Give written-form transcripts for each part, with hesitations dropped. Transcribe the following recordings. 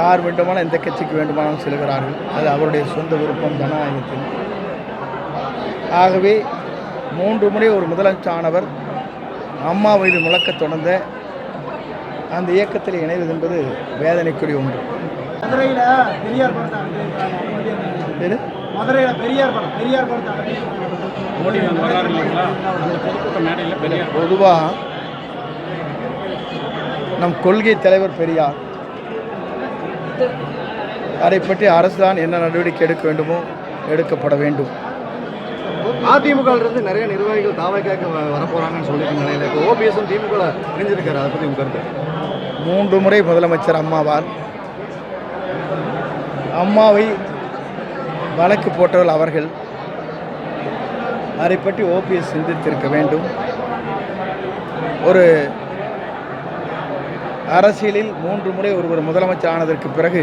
யார் வேண்டுமானால் எந்த கட்சிக்கு வேண்டுமானாலும் செல்கிறார்கள். அது அவருடைய சொந்த விருப்பம் ஜனநாயகத்தில். ஆகவே 3 முறை ஒரு முதலமைச்சர் ஆனவர் அம்மா வயது முழக்க தொடர்ந்த அந்த இயக்கத்தில் இணைவது என்பது வேதனைக்குரிய ஒன்று. பொதுவாக நம் கொள்கை தலைவர் பெரியார், அதை பற்றி அரசுதான் என்ன நடவடிக்கை எடுக்க வேண்டுமோ எடுக்கப்பட வேண்டும். அதிமுக நிறைய நிர்வாகிகள் தாவைக்காக வரப்போறாங்கன்னு சொல்லிட்டு நிலையில இப்போ ஓபிஎஸும் திமுக இணைஞ்சிருக்காரு. அதை பற்றி உங்க கருத்து? 3 முறை முதலமைச்சர் அம்மாவால் அம்மாவை வழக்கு போட்டவர்கள் அவர்கள். அதை பற்றி ஓபிஎஸ் சிந்தித்திருக்க வேண்டும். ஒரு அரசியலில் 3 முறை ஒருவர் முதலமைச்சர் ஆனதற்கு பிறகு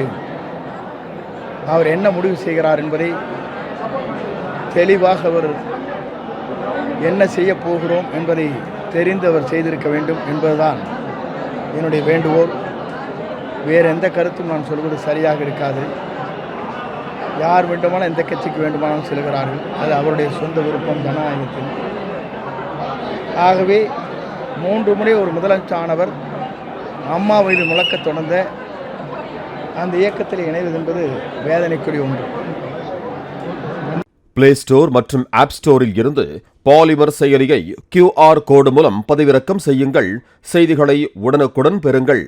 அவர் என்ன முடிவு செய்கிறார் என்பதை தெளிவாக அவர் என்ன செய்ய போகிறோம் என்பதை தெரிந்து அவர் செய்திருக்க வேண்டும் என்பதுதான் என்னுடைய வேண்டுகோள். வேறு எந்த கருத்தும் நான் சொல்வது சரியாக இருக்காது. யார் வேண்டுமானால் எந்த கட்சிக்கு வேண்டுமானாலும் செல்கிறார்கள். அது அவருடைய சொந்த விருப்பம் ஜனநாயகத்தில். ஆகவே 3 முறை ஒரு முதலமைச்சர் ஆனவர் அம்மா வயது முழக்க தொடர்ந்த அந்த இயக்கத்தில் இணைவது என்பது வேதனைக்குரிய ஒன்று. பிளே ஸ்டோர் மற்றும் ஆப் ஸ்டோரில் இருந்து பாலிமர் செயலியை QR கோடு மூலம் பதிவிறக்கம் செய்யுங்கள். செய்திகளை உடனுக்குடன் பெறுங்கள்.